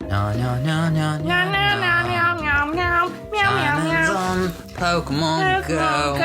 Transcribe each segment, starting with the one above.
No, no, no, no, no, no. Shannon's on Pokemon Go.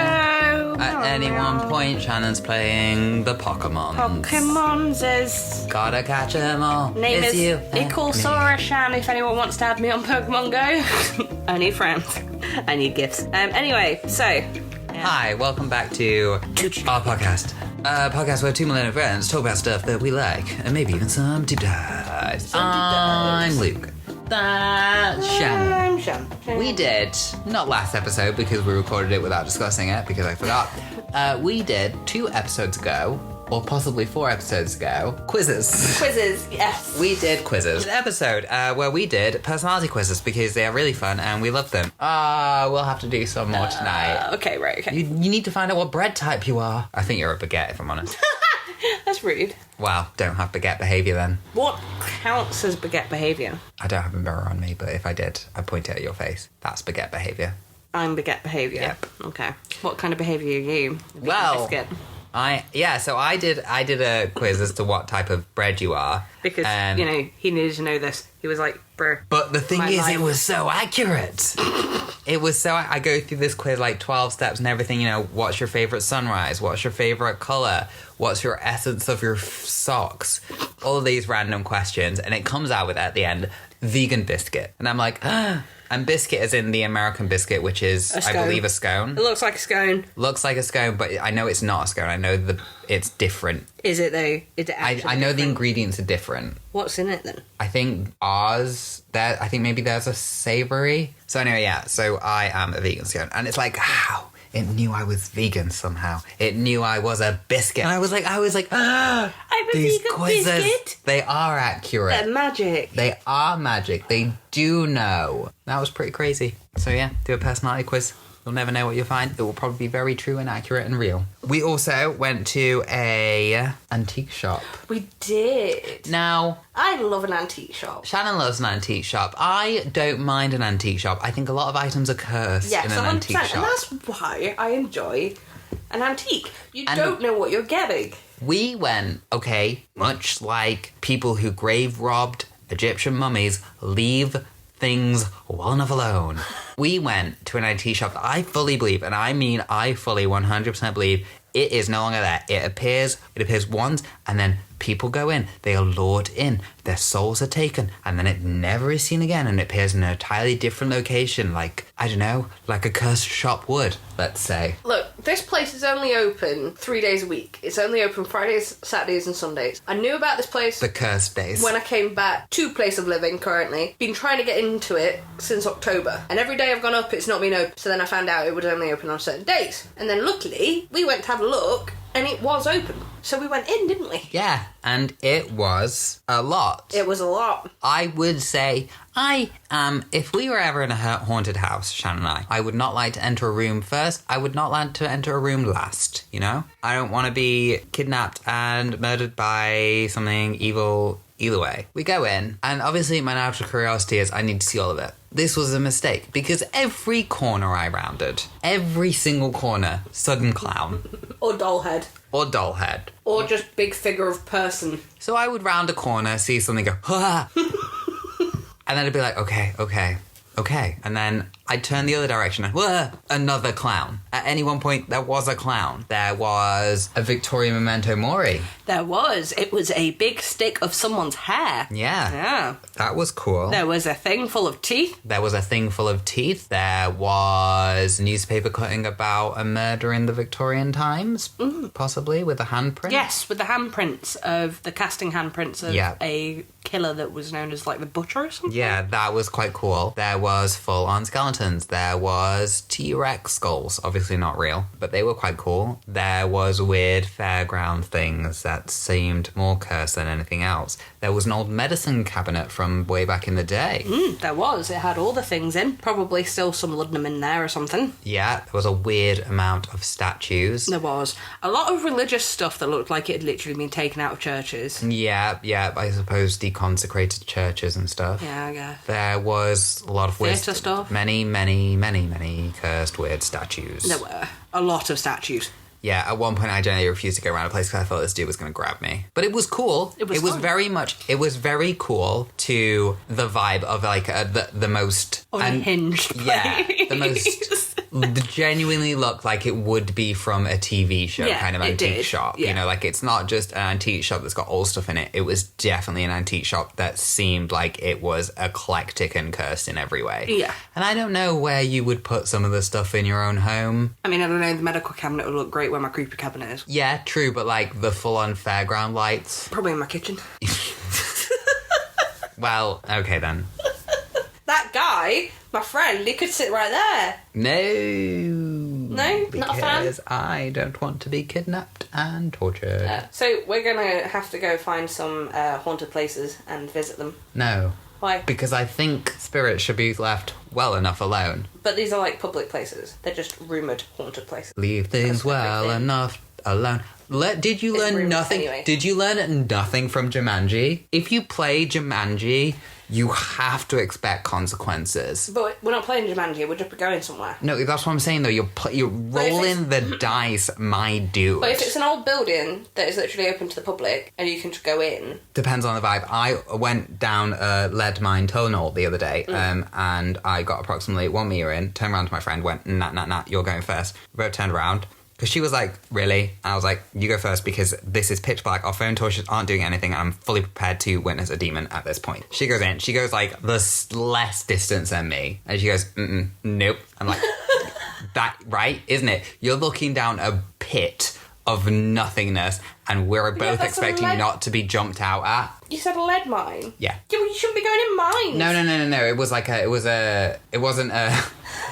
At any one point, Shannon's playing the Pokemon. Pokemons is... Gotta catch 'em all. Name is you Equalsaurus Shan if anyone wants to add me on Pokemon Go. I need friends. I need gifts. Anyway, so... Yeah. Hi, welcome back to our podcast. A podcast where two millennial friends talk about stuff that we like, and maybe even some deep dives. I'm Luke. That's Shannon. I'm Shan. We did, not last episode because we recorded it without discussing it because I forgot. We did 2 episodes ago, or possibly 4 episodes ago, quizzes. Quizzes, yes. We did quizzes. An episode where we did personality quizzes because they are really fun and we love them. We'll have to do some more tonight. Okay, right, okay. You need to find out what bread type you are. I think you're a baguette, if I'm honest. That's rude. Well, don't have baguette behaviour then. What counts as baguette behaviour? I don't have a mirror on me, but if I did, I'd point it at your face. That's baguette behaviour. I'm baguette behaviour? Yep. Okay. What kind of behaviour are you? Well, biscuit. So I did a quiz as to what type of bread you are. Because, he needed to know this. He was like, bruh. But the thing is, it was so accurate. It was so... I go through this quiz, like 12 steps and everything, what's your favourite sunrise? What's your favourite colour? What's your essence of your socks? All of these random questions. And it comes out with, at the end, vegan biscuit. And I'm like, And biscuit is in the American biscuit, which is, I believe, a scone. It looks like a scone. Looks like a scone, but I know it's not a scone. I know it's different. Is it, though? Is it actually I know different? the ingredients are different. What's in it, then? I think I think maybe there's a savoury. So anyway, yeah. So I am a vegan scone. And it's like, how? It knew I was vegan somehow. It knew I was a biscuit. And I was like, I'm a these vegan quizzes, biscuit. they are accurate. They're magic. They are magic. They do know. That was pretty crazy. So yeah, do a personality quiz. You'll never know what you'll find. It will probably be very true and accurate and real. We also went to a antique shop. We did. Now, I love an antique shop. Shannon loves an antique shop. I don't mind an antique shop. I think a lot of items are cursed in an antique shop. And that's why I enjoy an antique. You don't know what you're getting. We went, much like people who grave robbed Egyptian mummies leave things well enough alone. We went to an antique shop that I fully believe, and I mean I fully 100% believe, it is no longer there. It appears once, and then people go in. They are lured in. Their souls are taken, and then it never is seen again, and it appears in an entirely different location, like, I don't know, like a cursed shop would, let's say. Look, this place is only open 3 days a week. It's only open Fridays, Saturdays, and Sundays. I knew about this place... The cursed days. When I came back to place of living currently. Been trying to get into it since October. And every day I've gone up, it's not been open. So then I found out it would only open on certain days. And then luckily, we went to have a look, and it was open. So we went in, didn't we? Yeah, and it was a lot. It was a lot. I would say, if we were ever in a haunted house, Shannon and I would not like to enter a room first. I would not like to enter a room last, I don't want to be kidnapped and murdered by something evil either way. We go in, and obviously my natural curiosity is I need to see all of it. This was a mistake, because every corner I rounded, every single corner, sudden clown. Or doll head. Or doll head. Or just big figure of person. So I would round a corner, see something, go, ha! And then I'd be like, okay. And then I'd turn the other direction and, whoa, another clown. At any one point, there was a clown. There was a Victorian memento mori. There was. It was a big stick of someone's hair. Yeah. That was cool. There was a thing full of teeth. There was newspaper cutting about a murder in the Victorian times, possibly, with a handprint. Yes, with the handprints of, the casting handprints of a killer that was known as, like, the Butcher or something. Yeah, that was quite cool. There was full-on skeletons. There was T-Rex skulls. Obviously not real, but they were quite cool. There was weird fairground things that seemed more cursed than anything else. There was an old medicine cabinet from way back in the day. There was. It had all the things in. Probably still some laudanum in there or something. Yeah, there was a weird amount of statues. There was. A lot of religious stuff that looked like it had literally been taken out of churches. Yeah, I suppose deconsecrated churches and stuff. Yeah, I guess. There was a lot of weird stuff. Many cursed weird statues. There were. A lot of statues. Yeah, at one point I generally refused to go around a place because I thought this dude was going to grab me. But it was cool. It was fun. it was very cool to the vibe of like the most... unhinged Yeah, the most... genuinely looked like it would be from a TV show kind of antique shop. Yeah. You know, like it's not just an antique shop that's got old stuff in it. It was definitely an antique shop that seemed like it was eclectic and cursed in every way. Yeah. And I don't know where you would put some of the stuff in your own home. I mean, I don't know, the medical cabinet would look great where my creepy cabinet is. Yeah, true, but like the full-on fairground lights. Probably in my kitchen. Well, okay then. That guy, my friend, he could sit right there. No, not a fan? because I don't want to be kidnapped and tortured. So we're gonna have to go find some haunted places and visit them. No. Why? Because I think spirits should be left well enough alone. But these are like public places. They're just rumoured haunted places. Leave things That's well everything. enough alone. Did you It's learn rumours nothing? anyway. Did you learn nothing from Jumanji? If you play Jumanji, you have to expect consequences. But we're not playing Jumanji, we're just going somewhere. No, that's what I'm saying though. You're rolling the dice, my dude. But if it's an old building that is literally open to the public and you can just go in... Depends on the vibe. I went down a lead mine tunnel the other day, and I got approximately 1 meter in, turned around to my friend, went, nah, you're going first. We both turned around. Because she was like, really? And I was like, you go first because this is pitch black. Our phone torches aren't doing anything and I'm fully prepared to witness a demon at this point. She goes in. She goes like less distance than me. And she goes, nope. I'm like, that, right? Isn't it? You're looking down a pit of nothingness and we're both that's expecting not to be jumped out at. You said a lead mine? Yeah. Yeah, well, you shouldn't be going in mines. No.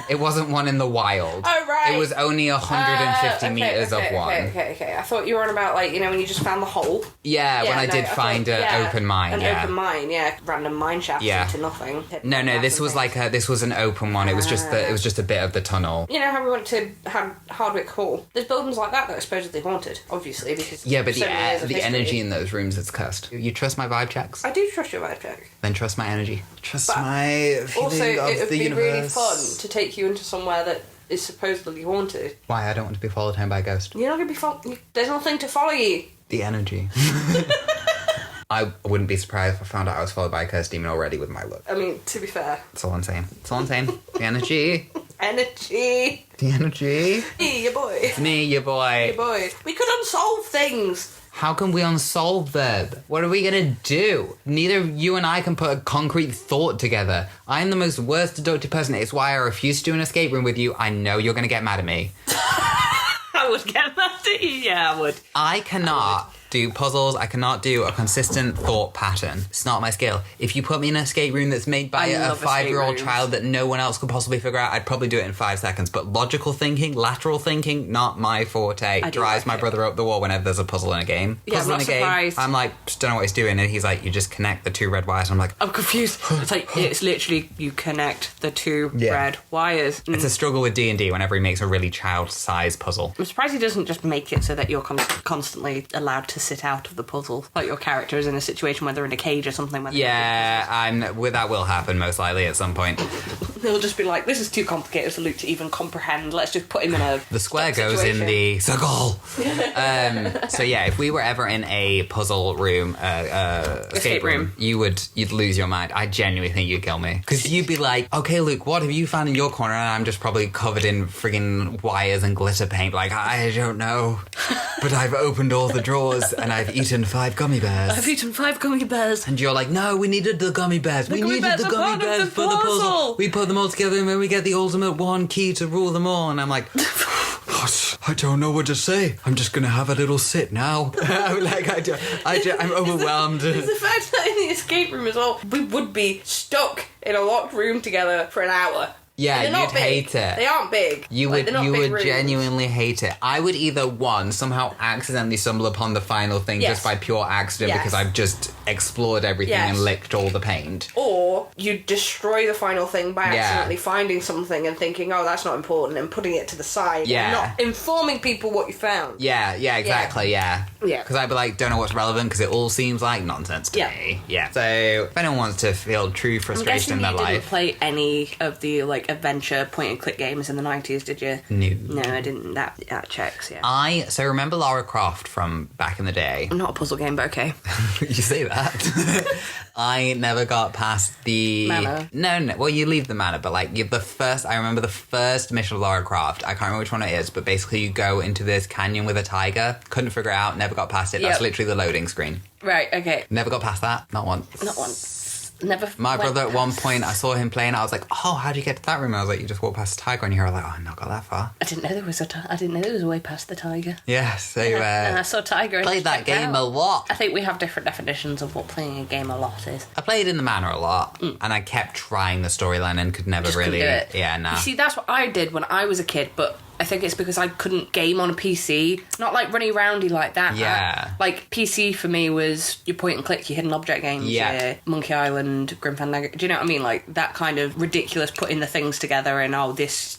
It wasn't one in the wild. Oh, right. It was only 150 meters of one. Okay. I thought you were on about, like, you know, when you just found the hole. Yeah, when I did find an open mine. An open mine, yeah. Random mine shaft into nothing. No, this was like this was an open one. It was just a bit of the tunnel. You know how we went to Hardwick Hall? There's buildings like that are supposedly haunted, obviously, because But so many years of the history. energy in those rooms is cursed. You trust my vibe checks? I do trust your vibe check. Then trust my energy. Trust But my feeling also, of it would the be universe. really fun to take you into somewhere that is supposedly haunted. Why? I don't want to be followed home by a ghost. You're not going to be there's nothing to follow you. The energy. I wouldn't be surprised if I found out I was followed by a cursed demon already with my look. I mean, to be fair. That's all I'm saying. The energy. Energy. The energy. Me, your boy. It's me, your boy. Your boy. We could unsolve things. How can we unsolve them? What are we gonna do? Neither you and I can put a concrete thought together. I'm the most worst deductive person. It's why I refuse to do an escape room with you. I know you're gonna get mad at me. I would get mad at you. Yeah, I would. I cannot do puzzles. I cannot do a consistent thought pattern. It's not my skill. If you put me in an escape room that's made by a 5-year-old child that no one else could possibly figure out, I'd probably do it in 5 seconds. But logical thinking, lateral thinking, not my forte. Drives my brother up the wall whenever there's a puzzle in a game. Yeah, Puzzle I'm in not a surprised. game. I'm like, just don't know what he's doing. And he's like, you just connect the 2 red wires. And I'm like, I'm confused. It's like, it's literally, you connect the 2 red wires. It's a struggle with D&D whenever he makes a really child-sized puzzle. I'm surprised he doesn't just make it so that you're constantly allowed to sit out of the puzzle. Like your character is in a situation where they're in a cage or something. That will happen most likely at some point. They'll just be like, this is too complicated for Luke to even comprehend. Let's just put him in a... The square goes in the circle. So yeah, if we were ever in a puzzle room, escape room, you'd lose your mind. I genuinely think you'd kill me. Because you'd be like, okay, Luke, what have you found in your corner? And I'm just probably covered in friggin' wires and glitter paint. Like, I don't know. But I've opened all the drawers and I've eaten 5 gummy bears. I've eaten 5 gummy bears. And you're like, no, we needed the gummy bears. We needed the gummy bears for the puzzle. We put them all together and then we get the ultimate one key to rule them all. And I'm like, I don't know what to say. I'm just going to have a little sit now. I'm overwhelmed. It's the fact that in the escape room as well, we would be stuck in a locked room together for an hour. Yeah, you'd hate it. They aren't big. You would genuinely hate it. I would either, one, somehow accidentally stumble upon the final thing just by pure accident because I've just explored everything and licked all the paint. Or you destroy the final thing by accidentally finding something and thinking, oh, that's not important, and putting it to the side and not informing people what you found. Yeah, exactly, yeah. Because I'd be like, don't know what's relevant because it all seems like nonsense to me. Yeah. So if anyone wants to feel true frustration in their life... didn't play any of the, like adventure point-and-click games in the 90s, did you? No. No, I didn't. That checks, yeah. So remember Lara Croft from back in the day? Not a puzzle game, but okay. You say that. I never got past the... Manor. No. Well, you leave the manor, but like I remember the first mission of Lara Croft. I can't remember which one it is, but basically you go into this canyon with a tiger. Couldn't figure it out, never got past it. That's literally the loading screen. Right, okay. Never got past that. Not once. Not once. Never. My brother, at one point, I saw him playing. I was like, "Oh, how'd you get to that room?" I was like, "You just walk past the tiger," and you're like, "Oh, I've not got that far." I didn't know there was a way past the tiger. Yeah, so And I saw tiger. And played that game a lot. I think we have different definitions of what playing a game a lot is. I played in the manor a lot, and I kept trying the storyline and could never really. Couldn't do it. Yeah, nah. You see, that's what I did when I was a kid, but I think it's because I couldn't game on a PC. Not like runny roundy like that. Yeah. Like, PC for me was your point and click, your hidden object games, your Monkey Island, Grim Fandango. Do you know what I mean? Like, that kind of ridiculous putting the things together and,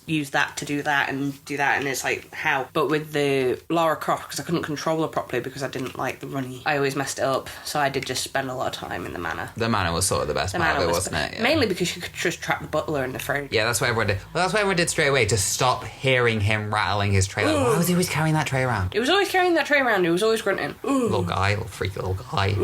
use that to do that and do that, and it's like, how? But with the Lara Croft, because I couldn't control her properly because I didn't like the runny, I always messed it up, so I did just spend a lot of time in the manor. The manor was sort of the best part of it, wasn't it? Yeah. Mainly because you could just trap the butler in the fridge. Yeah, that's what everyone did. Well, that's what everyone did straight away, to stop hearing him rattling his tray. Like, why was he always carrying that tray around? He was always carrying that tray around. He was always grunting. Little freaky little guy.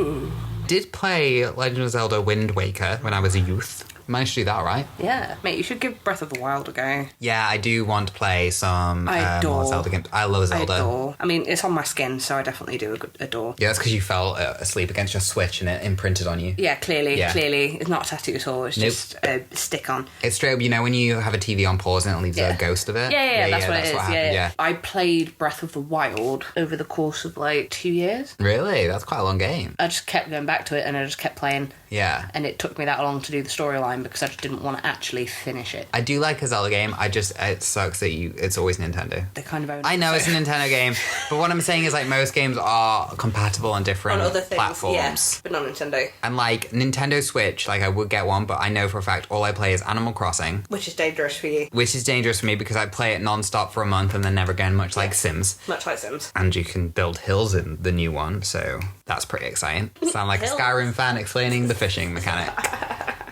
Did play Legend of Zelda Wind Waker when I was a youth. Managed to do that, right? Yeah. Mate, you should give Breath of the Wild a go. Yeah, I do want to play some more Zelda games. I love Zelda. I mean, it's on my skin, so I definitely do adore. Yeah, that's because you fell asleep against your Switch and it imprinted on you. Yeah, clearly. It's not a tattoo at all. It's just a stick-on. It's straight up, when you have a TV on pause and it leaves a ghost of it? Yeah, that's what it is. Happened, yeah. I played Breath of the Wild over the course of, 2 years. Really? That's quite a long game. I just kept going back to it and I just kept playing. Yeah. And it took me that long to do the storyline because I just didn't want to actually finish it. I do like a Zelda game. It sucks that it's always Nintendo. They kind of own it. I know it's a Nintendo game, but what I'm saying is most games are compatible on different other things, platforms. Yeah, but not Nintendo. And Nintendo Switch, I would get one, but I know for a fact all I play is Animal Crossing. Which is dangerous for you. Which is dangerous for me because I play it non-stop for a month and then never again, much like Sims. Much like Sims. And you can build hills in the new one, so that's pretty exciting. Sound like a Skyrim fan explaining the fishing mechanic.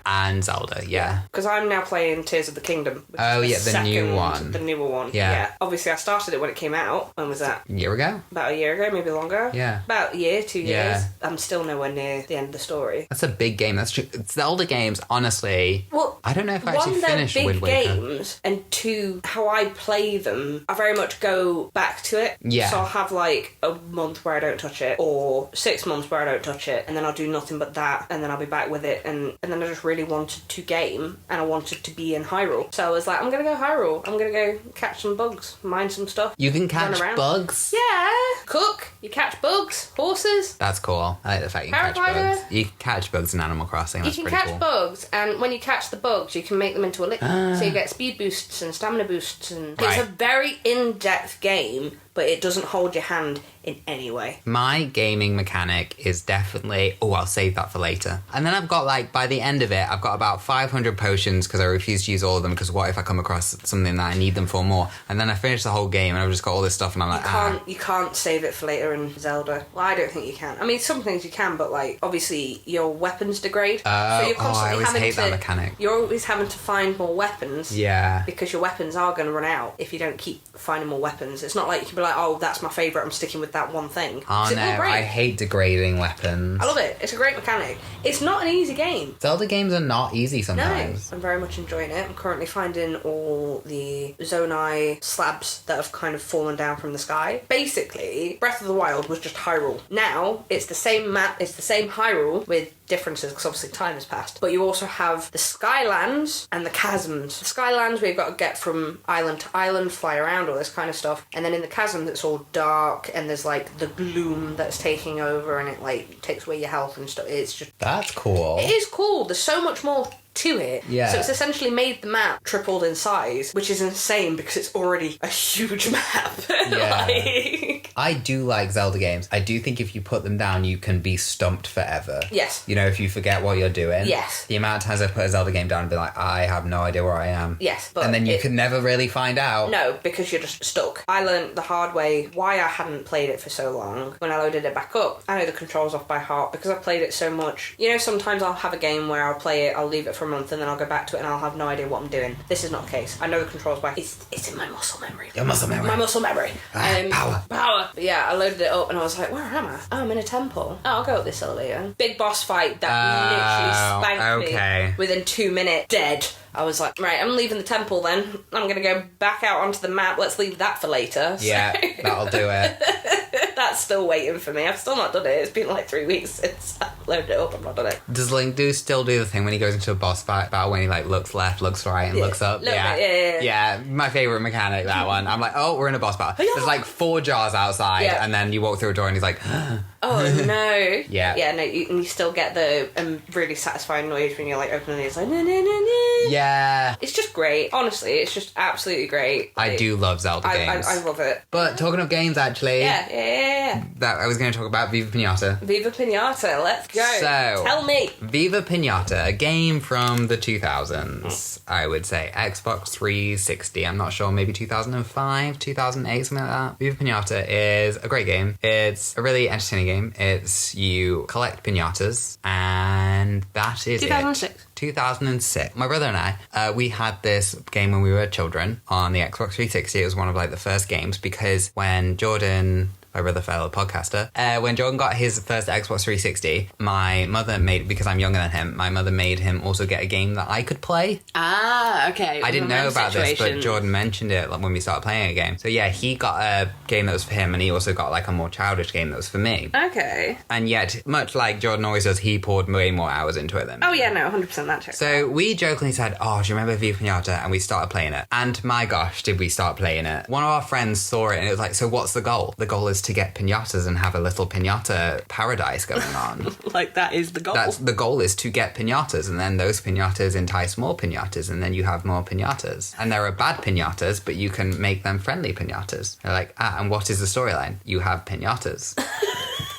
And Zelda, yeah. Because I'm now playing Tears of the Kingdom. The new one. The newer one. Yeah. Obviously, I started it when it came out. When was that? A year ago? About a year ago, maybe longer. Yeah. About a year, 2 years. Yeah. I'm still nowhere near the end of the story. That's a big game. That's true. Zelda games, honestly. Well, I don't know if I actually finished Wind Waker. One, they're big games, and two, how I play them, I very much go back to it. Yeah. So I'll have a month where I don't touch it, or 6 months where I don't touch it, and then I'll do nothing but that, and then I'll be back with it, and then I just really wanted to game, and I wanted to be in Hyrule. So I was like, I'm gonna go Hyrule. I'm gonna go catch some bugs, mine some stuff. You can catch bugs? Yeah. Cook. You catch bugs. Horses. That's cool. I like the fact you can catch bugs. You can catch bugs in Animal Crossing. That's pretty cool. You can catch bugs, and when you catch the bugs, you can make them into a liquid. So you get speed boosts and stamina boosts, and it's a very in-depth game, but it doesn't hold your hand in any way. My gaming mechanic is definitely... I'll save that for later. And then I've got, by the end of it, I've got about 500 potions because I refuse to use all of them because what if I come across something that I need them for more? And then I finish the whole game and I've just got all this stuff and I'm like, You can't save it for later in Zelda. Well, I don't think you can. I mean, some things you can, but, obviously your weapons degrade. So you're constantly I always hate that mechanic. You're always having to find more weapons. Yeah. Because your weapons are going to run out if you don't keep finding more weapons. It's not like you can be like, that's my favourite, I'm sticking with that one thing. Oh no, I hate degrading weapons. I love it. It's a great mechanic. It's not an easy game. Zelda games are not easy sometimes. No, I'm very much enjoying it. I'm currently finding all the Zonai slabs that have kind of fallen down from the sky. Basically, Breath of the Wild was just Hyrule. Now, it's the same map, it's the same Hyrule with differences because obviously time has passed. But you also have the Skylands and the Chasms. The Skylands where you've got to get from island to island, fly around, all this kind of stuff. And then in the Chasms it's all dark and there's the gloom that's taking over and it takes away your health and stuff. It's just... That's cool. It is cool. There's so much more to it. Yeah. So it's essentially made the map tripled in size, which is insane because it's already a huge map. Yeah. I do like Zelda games. I do think if you put them down, you can be stumped forever. Yes. You know, if you forget what you're doing. Yes. The amount of times I put a Zelda game down and be like, I have no idea where I am. Yes, but... And then you can never really find out. No, because you're just stuck. I learned the hard way why I hadn't played it for so long. When I loaded it back up, I know the controls off by heart because I've played it so much. You know, sometimes I'll have a game where I'll play it, I'll leave it for a month, and then I'll go back to it and I'll have no idea what I'm doing. This is not the case. I know the controls by... It's in my muscle memory. Your muscle memory. My muscle memory. Power. But yeah, I loaded it up and I was like, where am I? Oh, I'm in a temple. Oh, I'll go up this elevator. Big boss fight that literally spanked me within 2 minutes. Dead. I was like, right, I'm leaving the temple then. I'm going to go back out onto the map. Let's leave that for later. Yeah, that'll do it. That's still waiting for me. I've still not done it. It's been like 3 weeks since I loaded it up. I've not done it. Does Link still do the thing when he goes into a boss fight battle when he like looks left, looks right, and looks up? Yeah, my favourite mechanic, that one. I'm like, oh, we're in a boss battle. There's like 4 jars outside, and then you walk through a door and he's like, oh no. Yeah, no, you still get the really satisfying noise when you're like opening it. It's like, no, no, no, no. Yeah. It's just great. Honestly, it's just absolutely great. I do love Zelda games. I love it. But talking of games, actually. Yeah. That I was going to talk about Viva Piñata. Viva Piñata, let's go. So, tell me. Viva Piñata, a game from the 2000s, I would say. Xbox 360, I'm not sure, maybe 2005, 2008, something like that. Viva Piñata is a great game. It's a really entertaining game. It's you collect piñatas, and that is 2006. 2006. My brother and I, we had this game when we were children on the Xbox 360. It was one of like the first games because when Jordan, my brother, fellow podcaster, when Jordan got his first Xbox 360, my mother made, because I'm younger than him, my mother made him also get a game that I could play. Ah, okay. I didn't know about this, but Jordan mentioned it when we started playing a game. So yeah, he got a game that was for him, and he also got like a more childish game that was for me. Okay. And yet, much like Jordan always does, he poured way more hours into it than me. Oh yeah, no, 100% that checks. So we jokingly said, oh, do you remember Viva Piñata? And we started playing it. And my gosh, did we start playing it. One of our friends saw it and it was like, so what's the goal? The goal is to get piñatas and have a little piñata paradise going on. Like that is the goal. The goal is to get piñatas, and then those piñatas entice more piñatas, and then you have more piñatas. And there are bad piñatas, but you can make them friendly piñatas. They're like, and what is the storyline? You have piñatas.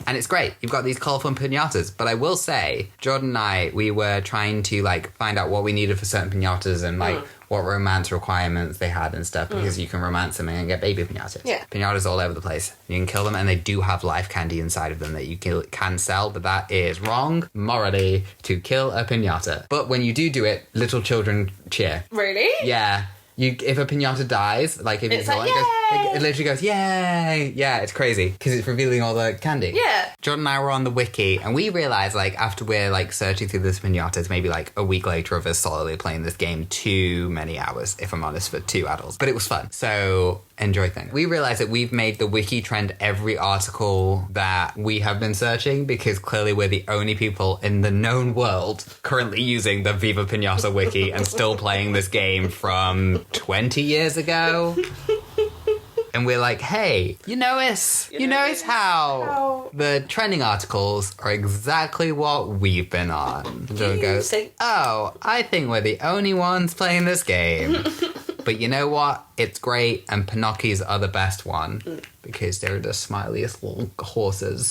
And it's great. You've got these colourful piñatas. But I will say, Jordan and I, we were trying to like find out what we needed for certain piñatas and like what romance requirements they had and stuff, because you can romance them and get baby piñatas. Yeah. Piñatas all over the place. You can kill them, and they do have life candy inside of them that you can sell, but that is wrong morally to kill a piñata. But when you do it, little children cheer. Really? Yeah. If a piñata dies, like if it's you like, it literally goes, yay! Yeah, it's crazy because it's revealing all the candy. Yeah. Jordan and I were on the wiki, and we realised, like, after we're, like, searching through this piñatas, maybe, like, a week later of us solidly playing this game, too many hours, if I'm honest, for 2 adults. But it was fun. So, enjoy things. We realised that we've made the wiki trend every article that we have been searching, because clearly we're the only people in the known world currently using the Viva Piñata wiki and still playing this game from 20 years ago. And we're like, hey, you notice how the trending articles are exactly what we've been on. And Jordan goes, oh, I think we're the only ones playing this game. But you know what? It's great, and Pinocchio's are the best one, because they're the smiliest little horses.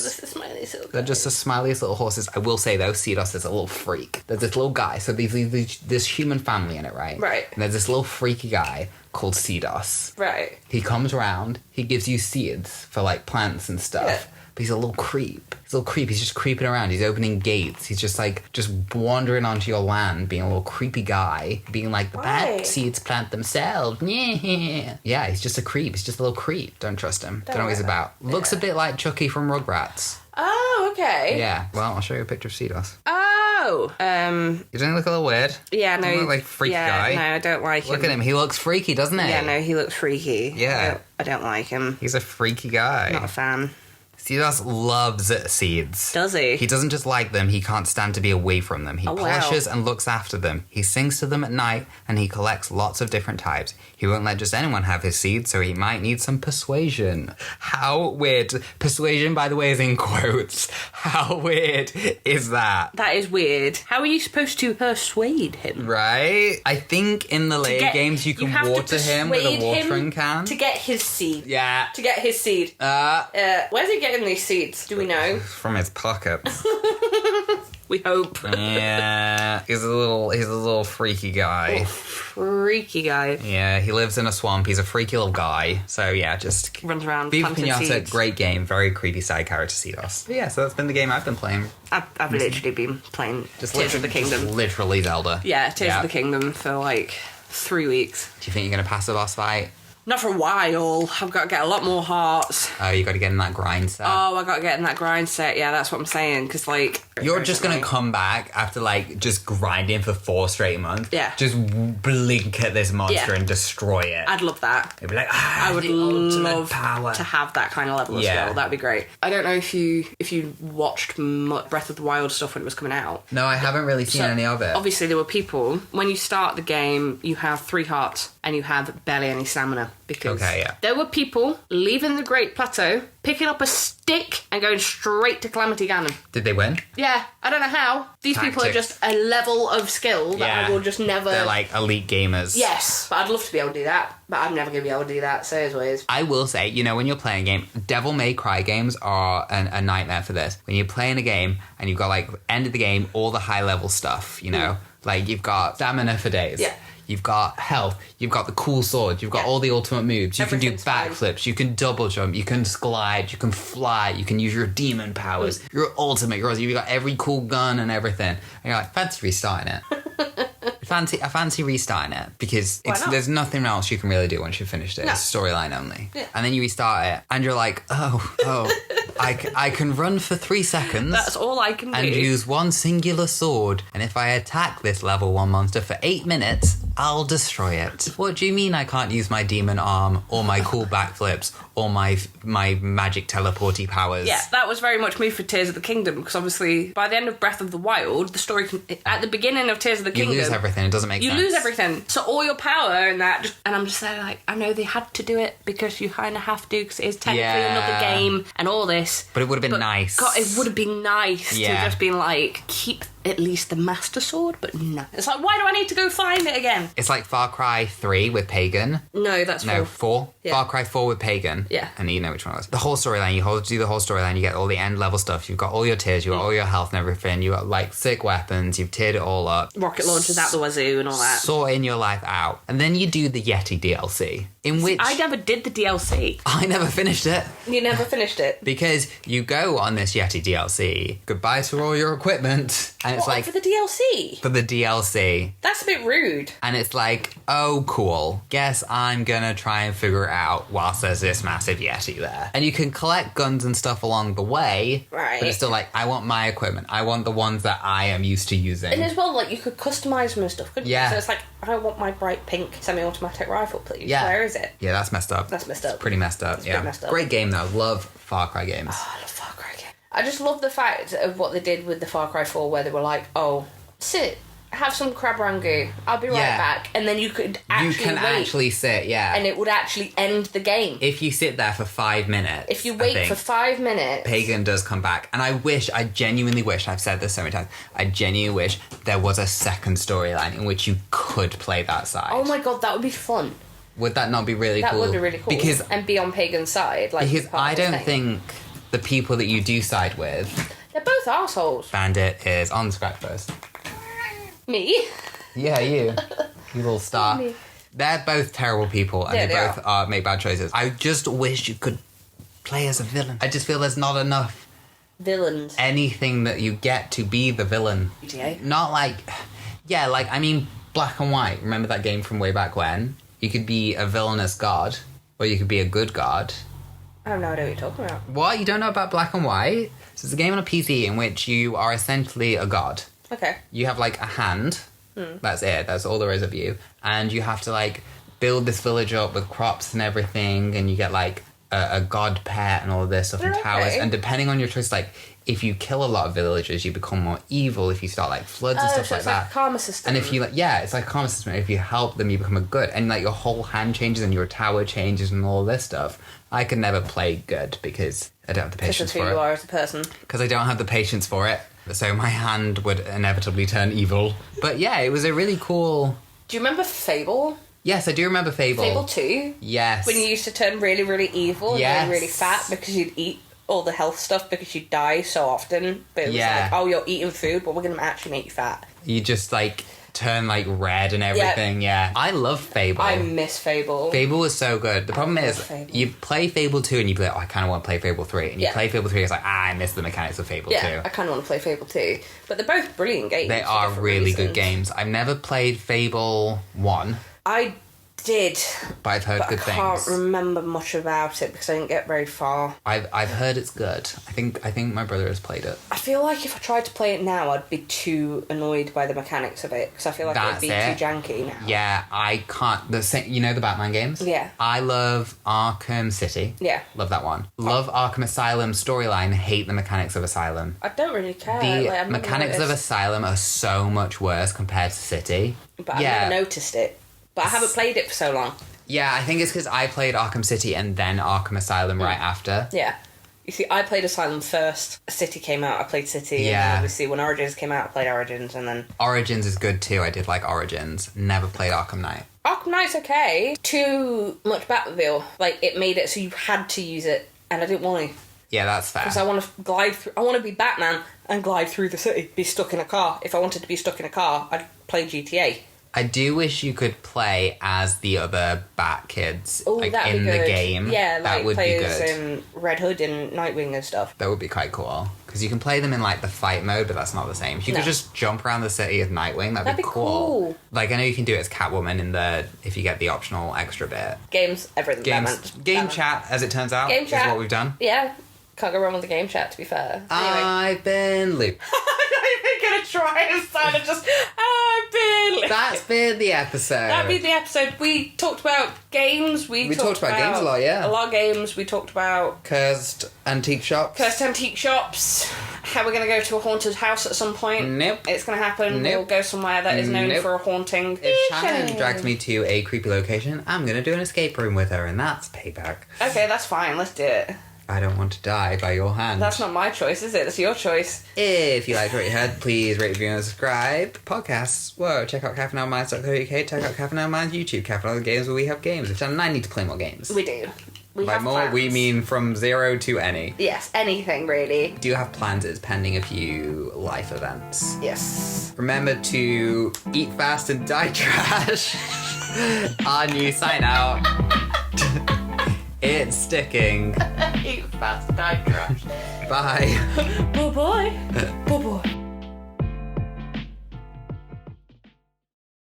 They're just the smiliest little horses. I will say, though, Cedos is a little freak. There's this little guy, so there's this human family in it, right? Right. And there's this little freaky guy called Cedos. Right. He comes around, he gives you seeds for, like, plants and stuff. Yeah. But he's a little creep. He's just creeping around. He's opening gates. He's just wandering onto your land, being a little creepy guy, being like, the plant seeds plant themselves. Yeah, he's just a creep. He's just a little creep. Don't trust him. Don't know what he's about. Looks a bit like Chucky from Rugrats. Oh, okay. Yeah. Well, I'll show you a picture of Cedos. Oh. He doesn't look a little weird? Yeah, no. Doesn't look like a freaky guy. No, I don't like him. Look at him. He looks freaky, doesn't he? Yeah, no, he looks freaky. Yeah. I don't like him. He's a freaky guy. Not a fan. Seedos loves seeds. Does he? He doesn't just like them, he can't stand to be away from them. He wow. polishes and looks after them. He sings to them at night, and he collects lots of different types. He won't let just anyone have his seeds, so he might need some persuasion. How weird. Persuasion, by the way, is in quotes. How weird is that? That is weird. How are you supposed to persuade him? Right? I think in the later games you can water him with a watering can. To get his seed. Yeah. To get his seed. Where's he getting these seeds? Do we know? From his pockets. We hope. Yeah. He's a little freaky guy. Oh, freaky guy. Yeah, he lives in a swamp. He's a freaky little guy. So yeah, just runs around Viva planting Piñata, seeds. Great game, very creepy side character Seedos. But yeah, so that's been the game I've been playing. I've literally been playing Just Tears of the Kingdom. Just literally Zelda. Yeah, Tears of the Kingdom for like 3 weeks. Do you think you're gonna pass the boss fight? Not for a while. I've got to get a lot more hearts. Oh, you got to get in that grind set. Oh, I got to get in that grind set. Yeah, that's what I'm saying. Because, like... You're just going to come back after, like, just grinding for 4 straight months. Yeah. Just blink at this monster and destroy it. I'd love that. It'd be like, I would love power to have that kind of level of skill. That'd be great. I don't know if you watched Breath of the Wild stuff when it was coming out. No, I haven't really seen any of it. Obviously, there were people... When you start the game, you have 3 hearts and you have barely any stamina. Because there were people leaving the Great Plateau, picking up a stick and going straight to Calamity Ganon. Did they win? Yeah, I don't know how. These people are just a level of skill that I will just never... They're like elite gamers. Yes, but I'd love to be able to do that. But I'm never going to be able to do that, so as ways. I will say, you know, when you're playing a game, Devil May Cry games are a nightmare for this. When you're playing a game and you've got, like, end of the game, all the high-level stuff, you know? Like, you've got stamina for days. Yeah. You've got health, you've got the cool sword, you've got all the ultimate moves, you can do backflips, you can double jump, you can glide, you can fly, you can use your demon powers, your ultimate, you've got every cool gun and everything. And you're like, fancy restarting it. I fancy restarting it because there's nothing else you can really do once you've finished it. No. It's storyline only. Yeah. And then you restart it and you're like, I can run for 3 seconds. That's all I can do. And use one singular sword. And if I attack this level 1 monster for 8 minutes, I'll destroy it. What do you mean I can't use my demon arm or my cool backflips or my magic teleporty powers? Yeah, that was very much me for Tears of the Kingdom because obviously by the end of Breath of the Wild, the story at the beginning of Tears of the Kingdom, you lose everything. It doesn't make sense. You lose everything. So all your power and that, and I'm just saying, like, I know they had to do it because you kind of have to because it is technically another game and all this. But it would have been nice. God, it would have been nice to just been like, keep at least the Master Sword, but no. It's like, why do I need to go find it again? It's like Far Cry 3 with Pagan. No, that's 4. No, 4. Yeah. Far Cry 4 with Pagan. Yeah. And you know which one it was. The whole storyline, you do the whole storyline, you get all the end level stuff, you've got all your tiers, you've got all your health and everything, you've got like sick weapons, you've tiered it all up. Rocket launchers out the wazoo and all that. Sorting your life out. And then you do the Yeti DLC, in which... I never did the DLC. I never finished it. You never finished it? Because you go on this Yeti DLC, goodbye to all your equipment, and it's like... for the DLC? For the DLC. That's a bit rude. And it's like, oh, cool. Guess I'm gonna try and figure it out whilst there's this massive Yeti there. And you can collect guns and stuff along the way. Right. But it's still like, I want my equipment. I want the ones that I am used to using. And as well, like, you could customise them and stuff, couldn't you? So it's like, I want my bright pink semi-automatic rifle, please. Yeah. Where is it? Yeah, that's messed up. That's messed up. It's pretty messed up, Pretty messed up. Great game, though. Love Far Cry games. Oh, I love Far Cry games. I just love the fact of what they did with the Far Cry 4, where they were like, oh, sit, have some crab rangoon, I'll be right back. And then you could actually actually sit, and it would actually end the game. If you sit there for 5 minutes. If you wait for 5 minutes. Pagan does come back. And I genuinely wish, I've said this so many times, I genuinely wish there was a second storyline in which you could play that side. Oh my god, that would be fun. Would that not be really cool? That would be really cool. And be on Pagan's side. Because I don't think the people that you do side with... They're both arseholes. Bandit is on scratch first. Me? Yeah, you. You little star. They're both terrible people and they both make bad choices. I just wish you could play as a villain. I just feel there's not enough... Villains. Anything that you get to be the villain. GTA? Not like... Yeah, like, I mean, Black and White. Remember that game from way back when? You could be a villainous god, or you could be a good god. I have no idea what you're talking about. What? You don't know about Black and White? So it's a game on a PC in which you are essentially a god. Okay. You have, like, a hand. That's it. That's all there is of you. And you have to, like, build this village up with crops and everything, and you get, like, a god pet and all of this stuff in towers. Okay. And depending on your choice, like, if you kill a lot of villagers, you become more evil. If you start, like, floods and stuff so like it's that. like a karma system. And if you, like, yeah, it's like a karma system. If you help them, you become a good. And, like, your whole hand changes and your tower changes and all this stuff. I could never play good because I don't have the patience Because of for who you it. are as a person. Because I don't have the patience for it. So my hand would inevitably turn evil. But yeah, it was a really cool... Do you remember Fable? Yes, I do remember Fable. Fable 2? Yes. When you used to turn really, really evil and Yes. really, really fat because you'd eat all the health stuff because you'd die so often. But it was Yeah. like, oh, you're eating food, but we're going to actually make you fat. You just, like, turn, like, red and everything, yeah. I love Fable. I miss Fable. Fable was so good. The problem is, Fable. you play Fable 2 and you be like, oh, I kind of want to play Fable 3. And you Yeah. play Fable 3, it's like, I miss the mechanics of Fable 2. Yeah, I kind of want to play Fable 2. But they're both brilliant games. They for are different really good reasons. games. I've never played Fable 1, I did, but I've heard but good I can't things. remember much about it because I didn't get very far. I've heard it's good. I think my brother has played it. I feel like if I tried to play it now, I'd be too annoyed by the mechanics of it because I feel like That's it'd be it. too janky now. Yeah, I can't. The same, you know the Batman games? Yeah. I love Arkham City. Yeah. Love that one. Love Arkham Asylum storyline. Hate the mechanics of Asylum. I don't really care. The I've never mechanics of noticed. Asylum are so much worse compared to City. But I've yeah. never noticed it. But I haven't played it for so long. Yeah, I think it's because I played Arkham City and then Arkham Asylum right after. Yeah. You see, I played Asylum first. City came out, I played City. And Yeah. then obviously when Origins came out, I played Origins. And then Origins is good too. I did like Origins. Never played Arkham Knight. Arkham Knight's okay. Too much Batmobile. Like, it made it so you had to use it. And I didn't want to. Yeah, that's fair. Because I want to glide through. I want to be Batman and glide through the city. Be stuck in a car. If I wanted to be stuck in a car, I'd play GTA. I do wish you could play as the other Bat kids Oh, like, that'd in be good. the game. Yeah, like that would play be as good. Red Hood and Nightwing and stuff. That would be quite cool. Because you can play them in like the fight mode, but that's not the same. If you No. could just jump around the city as Nightwing, that'd That'd be be cool. cool. Like, I know you can do it as Catwoman in the if you get the optional extra bit. Games, everything. Games, Batman, just game Batman. chat, as it turns out, Game is chat. what we've done. Yeah, can't go wrong with the game chat, to be fair. Anyway. I've been Luke. I'm not even going to try and sound of just, I've been... That's been the episode. That'd be the episode. We talked about games. We talked about games a lot, yeah. A lot of games. We talked about Cursed antique shops. cursed antique shops. How we're going to go to a haunted house at some point. Nope. It's going to happen. Nope. We'll go somewhere that is known Nope. for a haunting. If Shannon drags me to a creepy location, I'm going to do an escape room with her, and that's payback. Okay, that's fine. Let's do it. I don't want to die by your hand. That's not my choice, is it? That's your choice. If you liked what you heard, please rate, review, and subscribe. Podcasts, whoa, check out caffeineoutminds.co.uk, check out Caffeine Out Minds YouTube, Caffeine Out Games, where we have games. If Shannon and I need to play more games. We do. We By have more, plans. we mean from 0 to any. Yes, anything really. Do have plans, it's pending a few life events. Yes. Remember to eat fast and die trash. Our new sign out. It's sticking. Eat fast, die trash. Bye. Oh boy.